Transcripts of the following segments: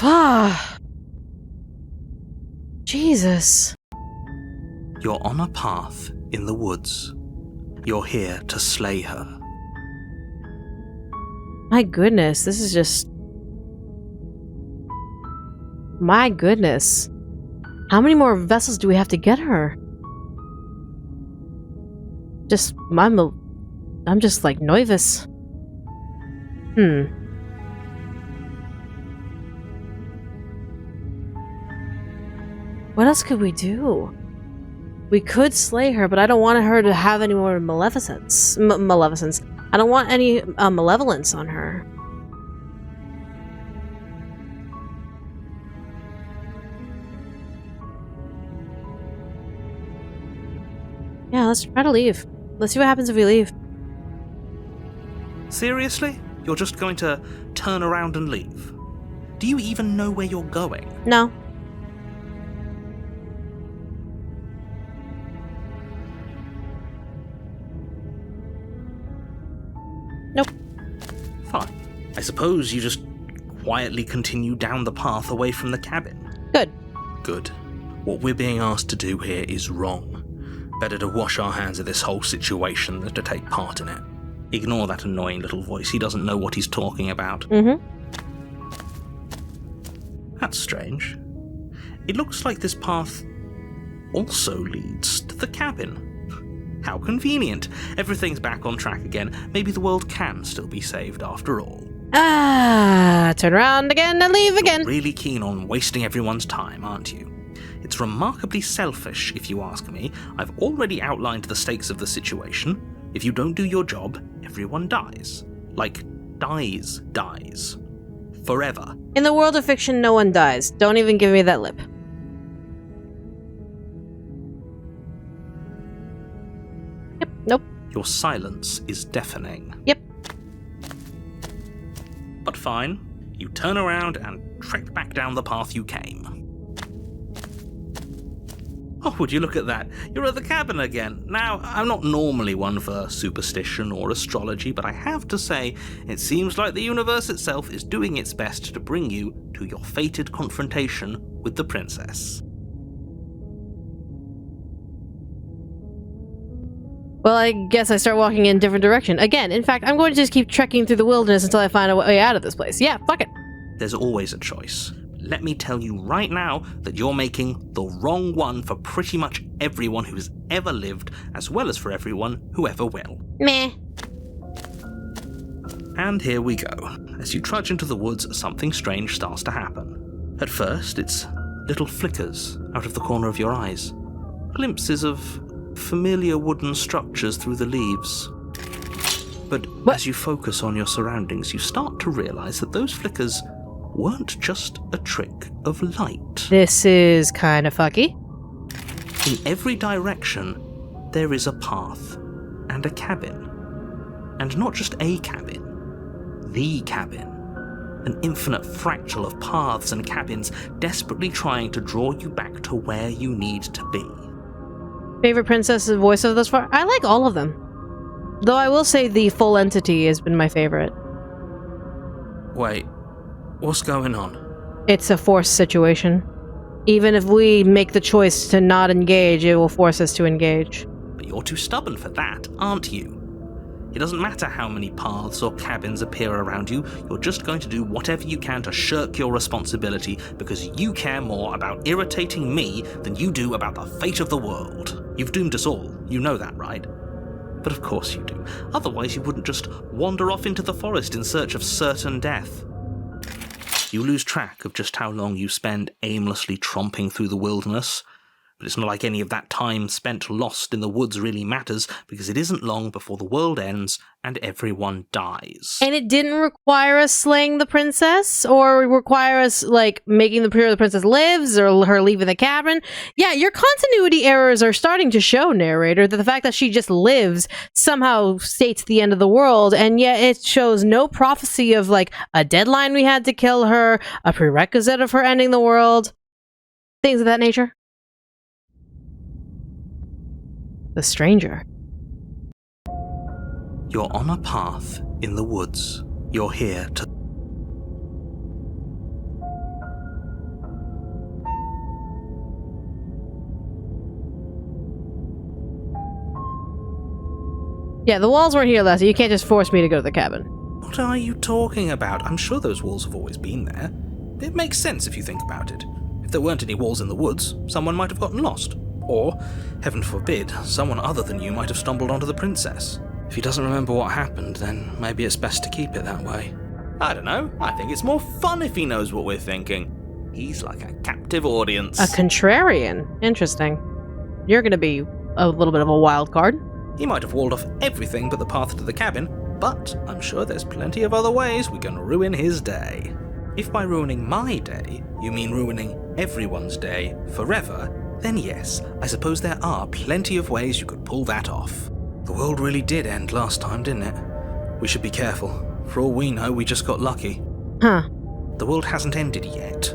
Ah. Jesus. You're on a path in the woods. You're here to slay her. My goodness, this is just... My goodness. How many more vessels do we have to get her? I'm just like nervous. What else could we do? We could slay her, but I don't want her to have any more maleficence. Maleficence. I don't want any malevolence on her. Yeah, let's try to leave. Let's see what happens if we leave. Seriously? You're just going to turn around and leave? Do you even know where you're going? No. Nope. Fine. I suppose you just quietly continue down the path away from the cabin. Good. Good. What we're being asked to do here is wrong. Better to wash our hands of this whole situation than to take part in it. Ignore that annoying little voice. He doesn't know what he's talking about. That's strange. It looks like this path also leads to the cabin. How convenient. Everything's back on track again. Maybe the world can still be saved after all. Turn around again and leave again. You're really keen on wasting everyone's time, aren't you? It's remarkably selfish, if you ask me. I've already outlined the stakes of the situation. If you don't do your job, everyone dies. Like, dies. Forever. In the world of fiction, no one dies. Don't even give me that lip. Yep, nope. Your silence is deafening. Yep. But fine. You turn around and trek back down the path you came. Oh, would you look at that? You're at the cabin again. Now, I'm not normally one for superstition or astrology, but I have to say, it seems like the universe itself is doing its best to bring you to your fated confrontation with the princess. Well, I guess I start walking in a different direction. Again, in fact, I'm going to just keep trekking through the wilderness until I find a way out of this place. Yeah, fuck it. There's always a choice. Let me tell you right now that you're making the wrong one for pretty much everyone who's ever lived, as well as for everyone who ever will. Meh. And here we go. As you trudge into the woods, something strange starts to happen. At first, it's little flickers out of the corner of your eyes. Glimpses of familiar wooden structures through the leaves. But as you focus on your surroundings, you start to realize that those flickers weren't just a trick of light. This is kind of fucky. In every direction, there is a path and a cabin. And not just a cabin, the cabin. An infinite fractal of paths and cabins desperately trying to draw you back to where you need to be. Favorite princess's voice of thus far? I like all of them. Though I will say the full entity has been my favorite. Wait. What's going on? It's a forced situation. Even if we make the choice to not engage, it will force us to engage. But you're too stubborn for that, aren't you? It doesn't matter how many paths or cabins appear around you, you're just going to do whatever you can to shirk your responsibility because you care more about irritating me than you do about the fate of the world. You've doomed us all, you know that, right? But of course you do. Otherwise you wouldn't just wander off into the forest in search of certain death. You lose track of just how long you spend aimlessly tromping through the wilderness, but it's not like any of that time spent lost in the woods really matters, because it isn't long before the world ends and everyone dies. And it didn't require us slaying the princess, or require us, like, making the princess lives, or her leaving the cabin. Yeah, your continuity errors are starting to show, narrator, that the fact that she just lives somehow states the end of the world, and yet it shows no prophecy of, like, a deadline we had to kill her, a prerequisite of her ending the world, things of that nature. The stranger. You're on a path in the woods. You're here to... Yeah, the walls weren't here last year. You can't just force me to go to the cabin. What are you talking about? I'm sure those walls have always been there. It makes sense if you think about it. If there weren't any walls in the woods, someone might have gotten lost. Or, heaven forbid, someone other than you might have stumbled onto the princess. If he doesn't remember what happened, then maybe it's best to keep it that way. I don't know. I think it's more fun if he knows what we're thinking. He's like a captive audience. A contrarian. Interesting. You're going to be a little bit of a wild card. He might have walled off everything but the path to the cabin, but I'm sure there's plenty of other ways we can ruin his day. If by ruining my day, you mean ruining everyone's day forever, then yes, I suppose there are plenty of ways you could pull that off. The world really did end last time, didn't it? We should be careful. For all we know, we just got lucky. Huh. The world hasn't ended yet.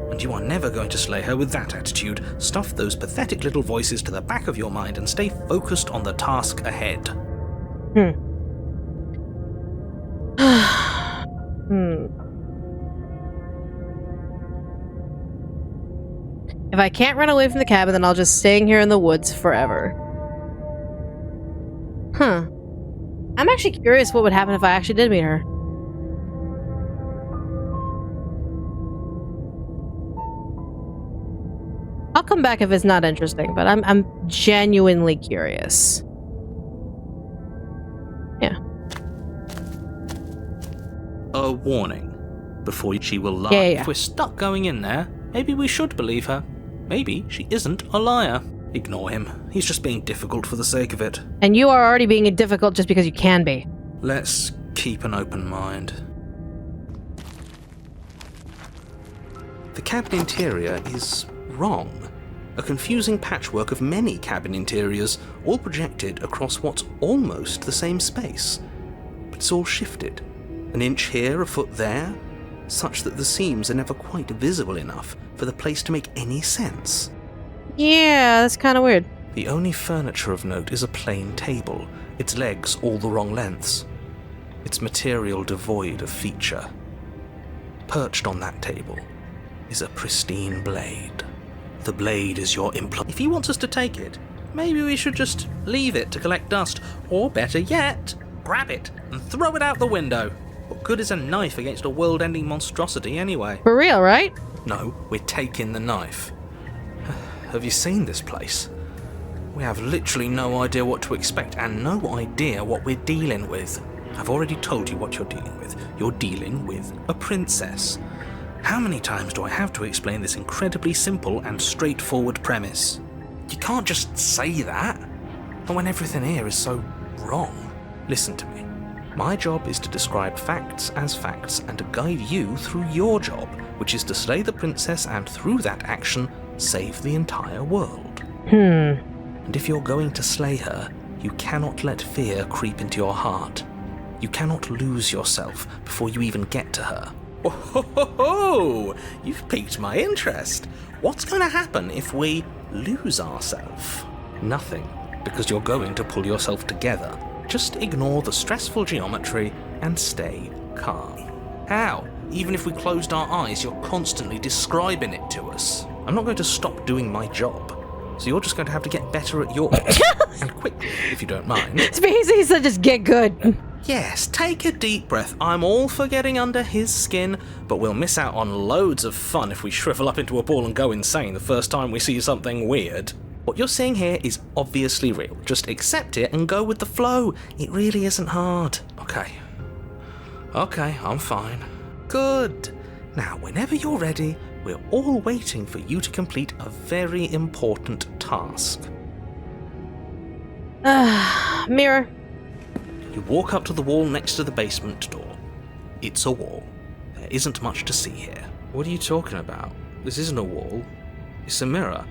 And you are never going to slay her with that attitude. Stuff those pathetic little voices to the back of your mind and stay focused on the task ahead. If I can't run away from the cabin, then I'll just stay here in the woods forever. Huh. I'm actually curious what would happen if I actually did meet her. I'll come back if it's not interesting, but I'm genuinely curious. Yeah. A warning. Before she will lie. Yeah. If we're stuck going in there, maybe we should believe her. Maybe she isn't a liar. Ignore him. He's just being difficult for the sake of it. And you are already being difficult just because you can be. Let's keep an open mind. The cabin interior is wrong. A confusing patchwork of many cabin interiors, all projected across what's almost the same space. But it's all shifted. An inch here, a foot there, such that the seams are never quite visible enough for the place to make any sense. Yeah, that's kind of weird. The only furniture of note is a plain table, its legs all the wrong lengths, its material devoid of feature. Perched on that table is a pristine blade. The blade is your implant. If he wants us to take it, maybe we should just leave it to collect dust, or better yet, grab it and throw it out the window. What good is a knife against a world-ending monstrosity anyway? For real, right? No, we're taking the knife. Have you seen this place? We have literally no idea what to expect and no idea what we're dealing with. I've already told you what you're dealing with. You're dealing with a princess. How many times do I have to explain this incredibly simple and straightforward premise? You can't just say that. And when everything here is so wrong. Listen to me. My job is to describe facts as facts and to guide you through your job, which is to slay the princess and through that action, save the entire world. And if you're going to slay her, you cannot let fear creep into your heart. You cannot lose yourself before you even get to her. Oh, ho, ho, ho. You've piqued my interest. What's going to happen if we lose ourselves? Nothing, because you're going to pull yourself together. Just ignore the stressful geometry and stay calm. How? Even if we closed our eyes, you're constantly describing it to us. I'm not going to stop doing my job. So you're just going to have to get better at yours. And quickly, if you don't mind. It's basically said just get good. Yes, take a deep breath. I'm all for getting under his skin, but we'll miss out on loads of fun if we shrivel up into a ball and go insane the first time we see something weird. What you're seeing here is obviously real. Just accept it and go with the flow. It really isn't hard. Okay, I'm fine. Good. Now, whenever you're ready, we're all waiting for you to complete a very important task. Mirror. You walk up to the wall next to the basement door. It's a wall. There isn't much to see here. What are you talking about? This isn't a wall. It's a mirror.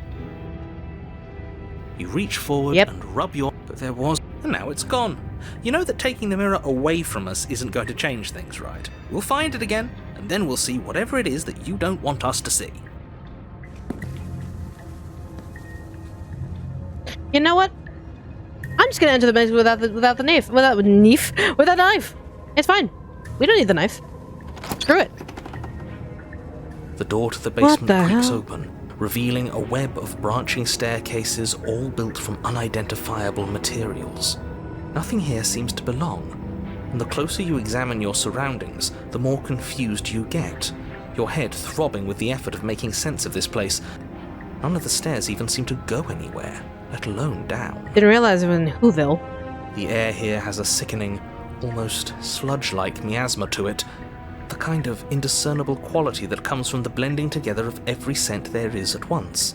You reach forward and rub your... But there was... And now it's gone. You know that taking the mirror away from us isn't going to change things, right? We'll find it again, and then we'll see whatever it is that you don't want us to see. You know what? I'm just gonna enter the basement without the knife. Without knife. It's fine. We don't need the knife. Screw it. The door to the basement creaks open, revealing a web of branching staircases all built from unidentifiable materials. Nothing here seems to belong, and the closer you examine your surroundings, the more confused you get, your head throbbing with the effort of making sense of this place. None of the stairs even seem to go anywhere, let alone down. Didn't realize it was in Whoville. The air here has a sickening, almost sludge-like miasma to it, the kind of indiscernible quality that comes from the blending together of every scent there is at once.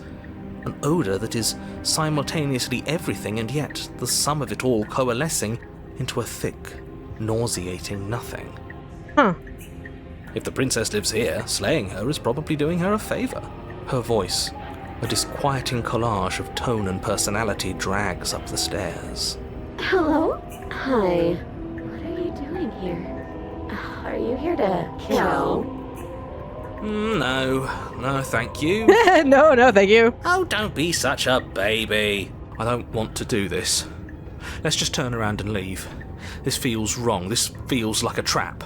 An odour that is simultaneously everything and yet the sum of it all coalescing into a thick, nauseating nothing. Huh. If the princess lives here, slaying her is probably doing her a favour. Her voice, a disquieting collage of tone and personality, drags up the stairs. Hello? Hi. What are you doing here? Are you here to kill? No, thank you. No, thank you. Oh, don't be such a baby. I don't want to do this. Let's just turn around and leave. This feels wrong. This feels like a trap.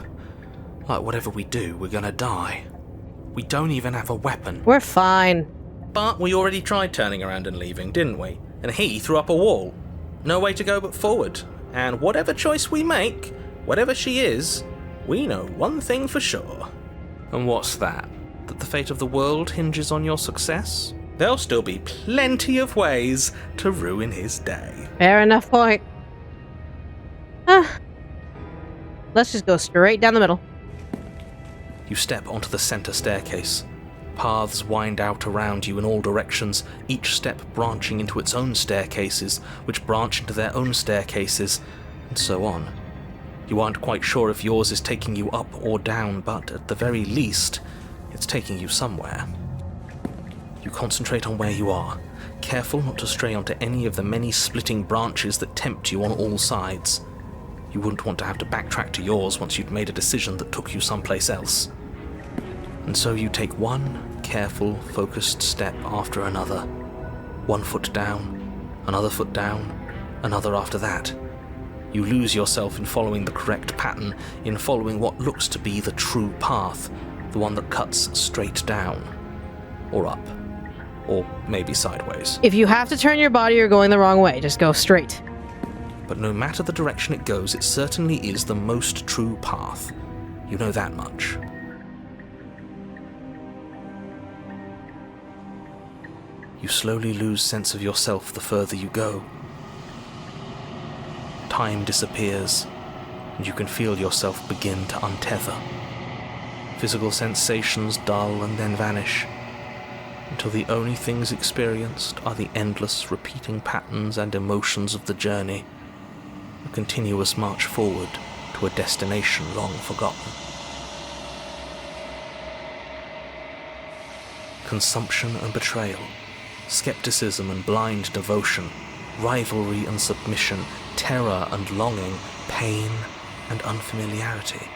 Like whatever we do, we're gonna die. We don't even have a weapon. We're fine. But we already tried turning around and leaving, didn't we? And he threw up a wall. No way to go but forward. And whatever choice we make, whatever she is, we know one thing for sure. And what's that? That the fate of the world hinges on your success? There'll still be plenty of ways to ruin his day. Fair enough point. Let's just go straight down the middle. You step onto the center staircase. Paths wind out around you in all directions, each step branching into its own staircases, which branch into their own staircases, and so on. You aren't quite sure if yours is taking you up or down, but at the very least, it's taking you somewhere. You concentrate on where you are, careful not to stray onto any of the many splitting branches that tempt you on all sides. You wouldn't want to have to backtrack to yours once you'd made a decision that took you someplace else. And so you take one careful, focused step after another. One foot down, another foot down, another after that. You lose yourself in following the correct pattern, in following what looks to be the true path, the one that cuts straight down, or up, or maybe sideways. If you have to turn your body, you're going the wrong way. Just go straight. But no matter the direction it goes, it certainly is the most true path. You know that much. You slowly lose sense of yourself the further you go. Time disappears, and you can feel yourself begin to untether. Physical sensations dull and then vanish, until the only things experienced are the endless repeating patterns and emotions of the journey, a continuous march forward to a destination long forgotten. Consumption and betrayal, skepticism and blind devotion, rivalry and submission, terror and longing, pain and unfamiliarity.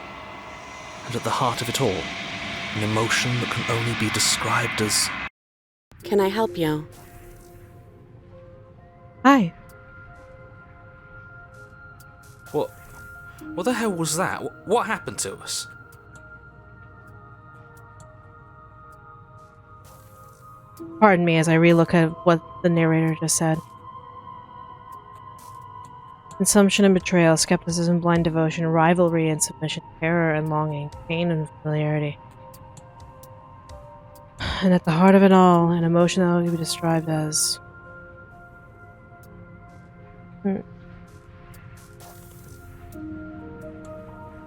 And at the heart of it all, an emotion that can only be described as... Can I help you? Hi. What the hell was that? What happened to us? Pardon me as I relook at what the narrator just said. Consumption and betrayal, skepticism, blind devotion, rivalry and submission, terror and longing, pain and familiarity. And at the heart of it all, an emotion that will be described as...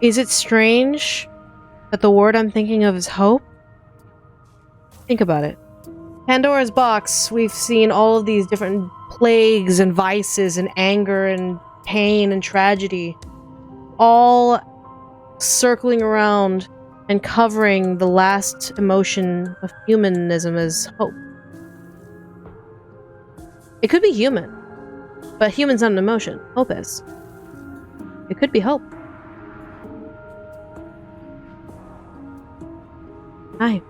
Is it strange that the word I'm thinking of is hope? Think about it. Pandora's box, we've seen all of these different plagues and vices and anger and pain and tragedy, all circling around and covering the last emotion of humanism as hope. It could be human, but human's not an emotion. Hope is. It could be hope. Hi.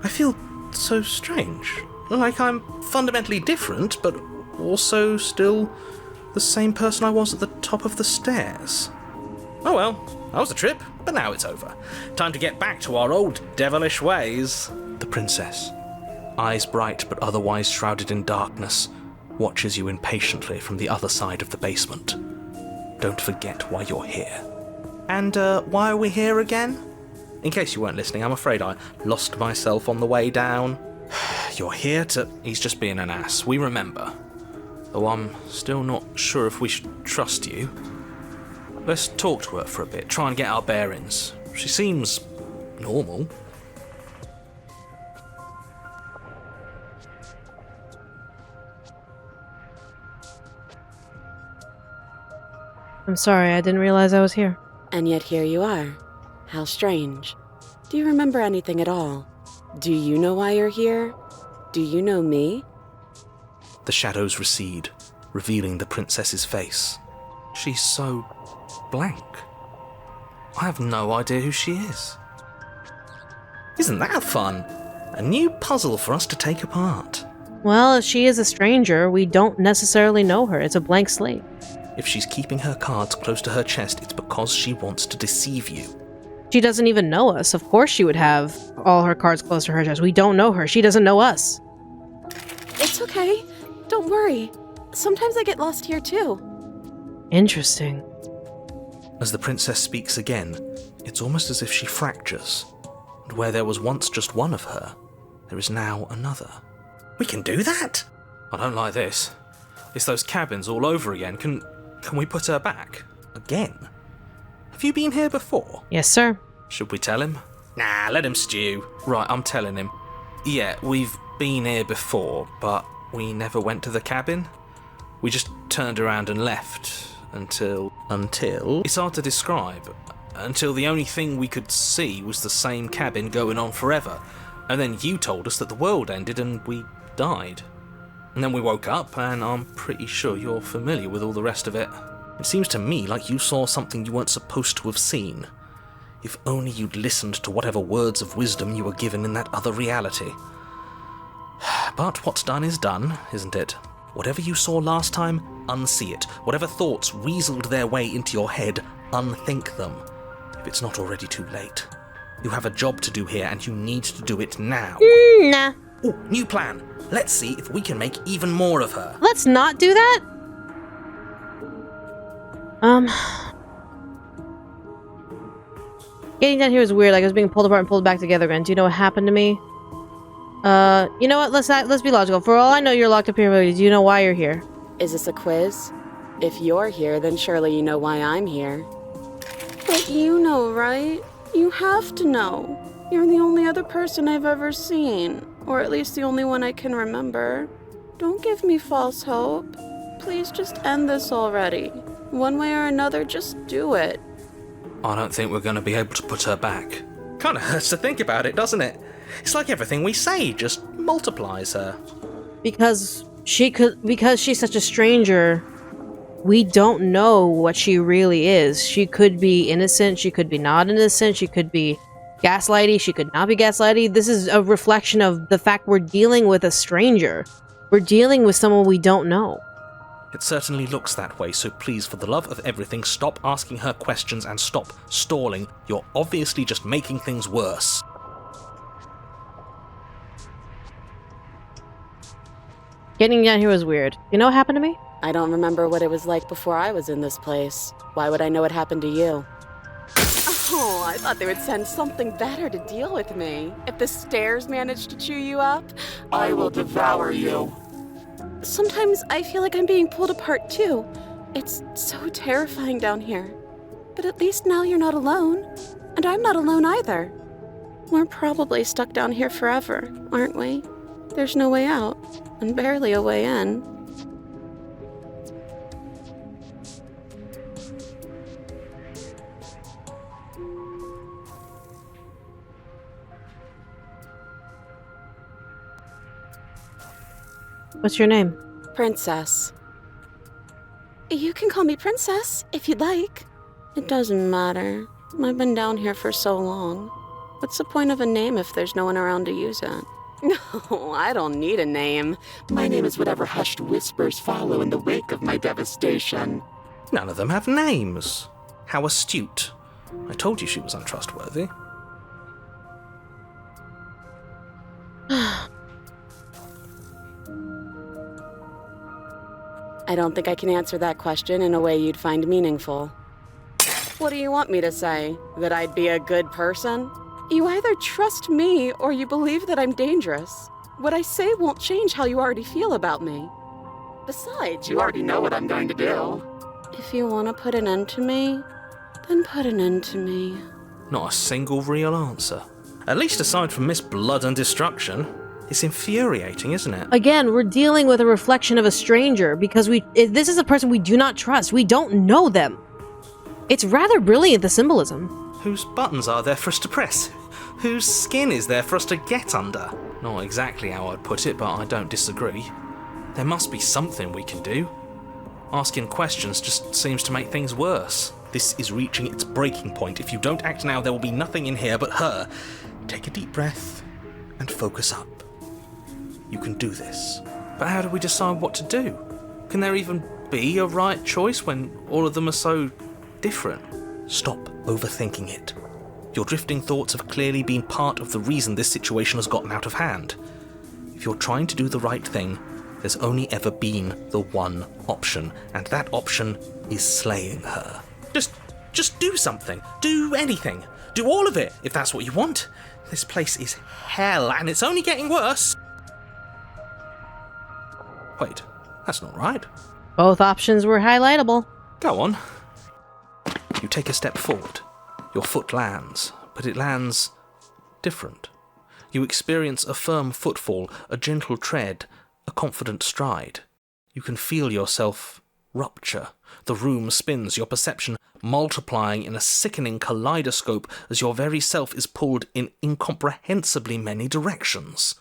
I feel so strange. Like I'm fundamentally different, but also still the same person I was at the top of the stairs. Oh well, that was a trip, but now it's over. Time to get back to our old devilish ways. The princess, eyes bright but otherwise shrouded in darkness, watches you impatiently from the other side of the basement. Don't forget why you're here. And, why are we here again? In case you weren't listening, I'm afraid I lost myself on the way down. You're here to... He's just being an ass, we remember. Though I'm still not sure if we should trust you. Let's talk to her for a bit, try and get our bearings. She seems... normal. I'm sorry, I didn't realize I was here. And yet here you are. How strange. Do you remember anything at all? Do you know why you're here? Do you know me? The shadows recede, revealing the princess's face. She's so... blank. I have no idea who she is. Isn't that fun? A new puzzle for us to take apart. Well, if she is a stranger, we don't necessarily know her. It's a blank slate. If she's keeping her cards close to her chest, it's because she wants to deceive you. She doesn't even know us. Of course she would have all her cards close to her chest. We don't know her. She doesn't know us. It's okay. Don't worry. Sometimes I get lost here too. Interesting. As the princess speaks again, it's almost as if she fractures. And where there was once just one of her, there is now another. We can do that? I don't like this. It's those cabins all over again. Can we put her back? Again? Have you been here before? Yes, sir. Should we tell him? Nah, let him stew. Right, I'm telling him. Yeah, we've been here before, but we never went to the cabin. We just turned around and left until... It's hard to describe. Until the only thing we could see was the same cabin going on forever. And then you told us that the world ended and we died. And then we woke up, and I'm pretty sure you're familiar with all the rest of it. It seems to me like you saw something you weren't supposed to have seen. If only you'd listened to whatever words of wisdom you were given in that other reality. But what's done is done, isn't it? Whatever you saw last time, unsee it. Whatever thoughts weaseled their way into your head, unthink them. If it's not already too late. You have a job to do here, and you need to do it now. Nah. Ooh, new plan. Let's see if we can make even more of her. Let's not do that. Getting down here was weird. Like I was being pulled apart and pulled back together again. Do you know what happened to me? You know what? Let's be logical. For all I know, you're locked up here. Do you know why you're here? Is this a quiz? If you're here, then surely you know why I'm here. But you know, right? You have to know. You're the only other person I've ever seen. Or at least the only one I can remember. Don't give me false hope. Please just end this already. One way or another, just do it. I don't think we're going to be able to put her back. Kind of hurts to think about it, doesn't it? It's like everything we say just multiplies her. Because she's such a stranger, we don't know what she really is. She could be innocent, she could be not innocent, she could be gaslighty, she could not be gaslighty. This is a reflection of the fact we're dealing with a stranger. We're dealing with someone we don't know. It certainly looks that way, so please, for the love of everything, stop asking her questions and stop stalling. You're obviously just making things worse. Getting down here was weird. You know what happened to me? I don't remember what it was like before I was in this place. Why would I know what happened to you? Oh, I thought they would send something better to deal with me. If the stairs managed to chew you up, I will devour you. Sometimes I feel like I'm being pulled apart too. It's so terrifying down here. But at least now you're not alone. And I'm not alone either. We're probably stuck down here forever, aren't we? There's no way out, and barely a way in. What's your name? Princess. You can call me Princess, if you'd like. It doesn't matter. I've been down here for so long. What's the point of a name if there's no one around to use it? No, I don't need a name. My name is whatever hushed whispers follow in the wake of my devastation. None of them have names. How astute. I told you she was untrustworthy. I don't think I can answer that question in a way you'd find meaningful. What do you want me to say? That I'd be a good person? You either trust me or you believe that I'm dangerous. What I say won't change how you already feel about me. Besides, You already know what I'm going to do. if you want to put an end to me, then put an end to me. Not a single real answer. At least aside from Miss Blood and Destruction. It's infuriating, isn't it? Again, we're dealing with a reflection of a stranger because this is a person we do not trust. We don't know them. It's rather brilliant, the symbolism. Whose buttons are there for us to press? Whose skin is there for us to get under? Not exactly how I'd put it, but I don't disagree. There must be something we can do. Asking questions just seems to make things worse. This is reaching its breaking point. If you don't act now, there will be nothing in here but her. Take a deep breath and focus up. You can do this. But how do we decide what to do? Can there even be a right choice when all of them are so different? Stop overthinking it. Your drifting thoughts have clearly been part of the reason this situation has gotten out of hand. If you're trying to do the right thing, there's only ever been the one option, and that option is slaying her. Just do something. Do anything. Do all of it, if that's what you want. This place is hell, and it's only getting worse. Wait, that's not right. Both options were highlightable. Go on. You take a step forward. Your foot lands, but it lands different. You experience a firm footfall, a gentle tread, a confident stride. You can feel yourself rupture. The room spins, your perception multiplying in a sickening kaleidoscope as your very self is pulled in incomprehensibly many directions.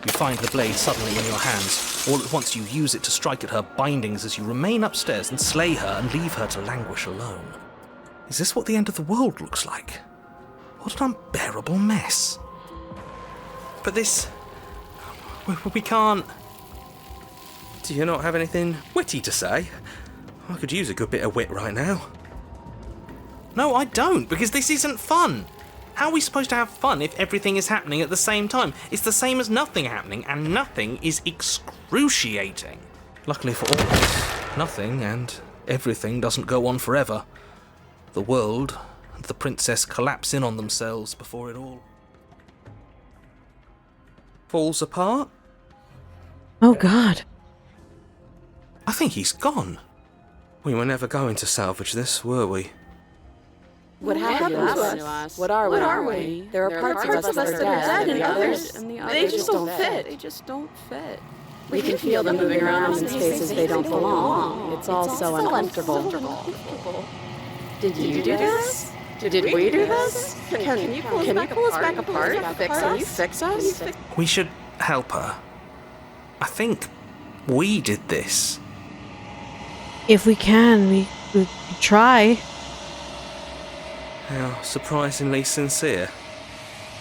You find the blade suddenly in your hands. All at once you use it to strike at her bindings as you remain upstairs and slay her and leave her to languish alone. Is this what the end of the world looks like? What an unbearable mess. But this... We can't... Do you not have anything witty to say? I could use a good bit of wit right now. No, I don't, because this isn't fun. How are we supposed to have fun if everything is happening at the same time? It's the same as nothing happening, and nothing is excruciating. Luckily for all of us, nothing and everything doesn't go on forever. The world and the princess collapse in on themselves before it all falls apart. Oh God. I think he's gone. We were never going to salvage this, were we? What happened to us? What are we? There are parts of us that are dead, and others, they just don't fit. We can feel them moving around in spaces they don't belong. It's all so uncomfortable. Did you do this? Did we do this? Can you pull us back apart? Can you fix us? We should help her. I think we did this. If we can, we try. How surprisingly sincere.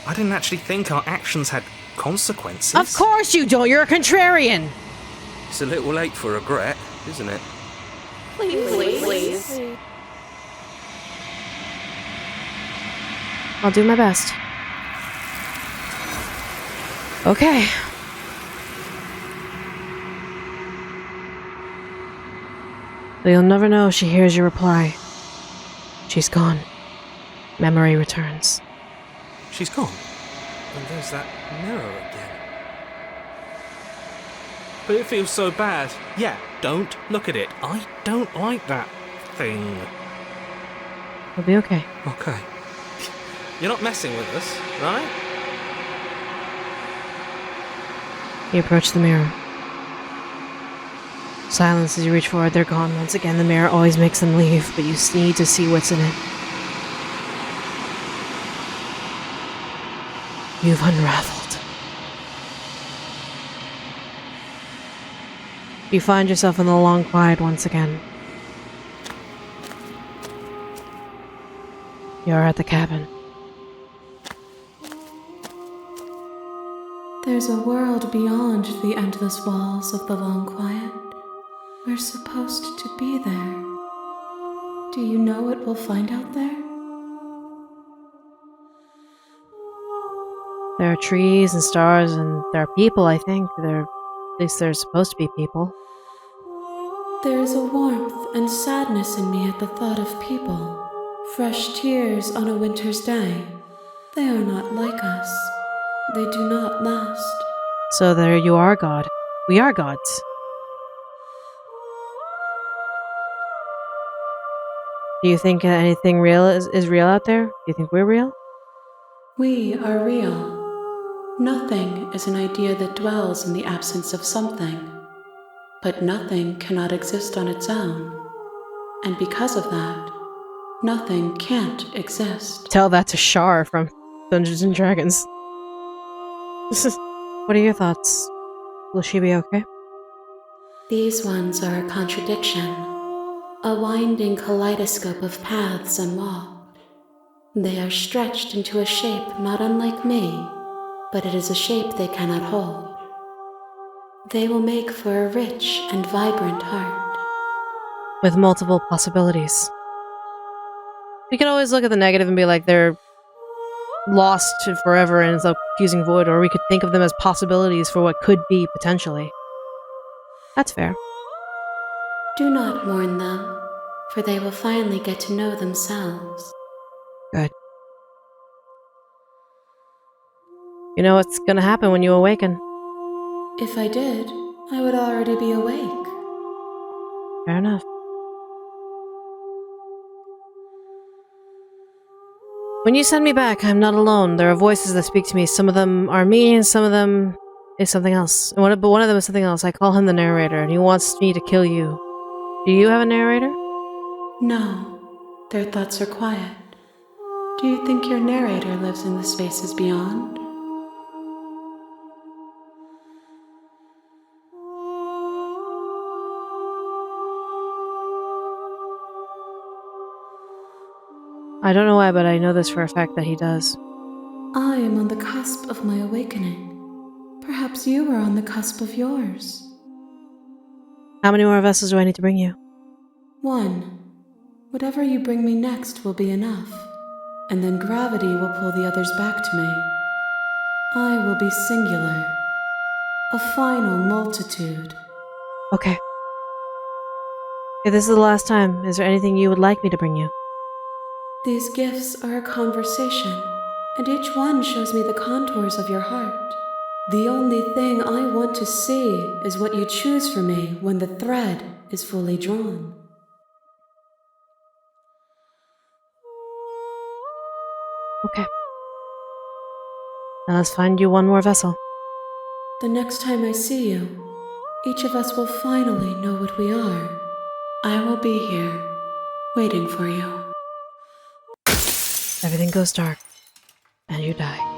I didn't actually think our actions had consequences. Of course you don't. You're a contrarian. It's a little late for regret, isn't it? Please. I'll do my best. Okay. But you'll never know if she hears your reply. She's gone. Memory returns. She's gone. And there's that mirror again. But it feels so bad. Yeah, don't look at it. I don't like that thing. We'll be okay. Okay. You're not messing with us, right? You approach the mirror. Silence as you reach forward. They're gone once again. The mirror always makes them leave, but you need to see what's in it. You've unraveled. You find yourself in the long quiet once again. You're at the cabin. There's a world beyond the endless walls of the long quiet. We're supposed to be there. Do you know what we'll find out there? There are trees and stars, and there are people, I think. At least there's supposed to be people. There is a warmth and sadness in me at the thought of people. Fresh tears on a winter's day. They are not like us. They do not last. So there you are, God. We are gods. Do you think anything real is real out there? Do you think we're real? We are real. Nothing is an idea that dwells in the absence of something. But nothing cannot exist on its own. And because of that, nothing can't exist. Tell that to Shar from Dungeons and Dragons. What are your thoughts? Will she be okay? These ones are a contradiction, a winding kaleidoscope of paths unwalked. They are stretched into a shape not unlike me, but it is a shape they cannot hold. They will make for a rich and vibrant heart. With multiple possibilities. We could always look at the negative and be like, they're lost forever and it's a confusing void, or we could think of them as possibilities for what could be, potentially. That's fair. Do not mourn them, for they will finally get to know themselves. Good. You know what's gonna happen when you awaken. If I did, I would already be awake. Fair enough. When you send me back, I'm not alone. There are voices that speak to me. Some of them are me, and some of them is something else. But one of them is something else. I call him the narrator, and he wants me to kill you. Do you have a narrator? No, their thoughts are quiet. Do you think your narrator lives in the spaces beyond? I don't know why, but I know this for a fact that he does. I am on the cusp of my awakening. Perhaps you are on the cusp of yours. How many more vessels do I need to bring you? 1. Whatever you bring me next will be enough, and then gravity will pull the others back to me. I will be singular, a final multitude. Okay. If this is the last time, is there anything you would like me to bring you? These gifts are a conversation, and each one shows me the contours of your heart. The only thing I want to see is what you choose for me when the thread is fully drawn. Okay. Now let's find you one more vessel. The next time I see you, each of us will finally know what we are. I will be here, waiting for you. Everything goes dark, and you die.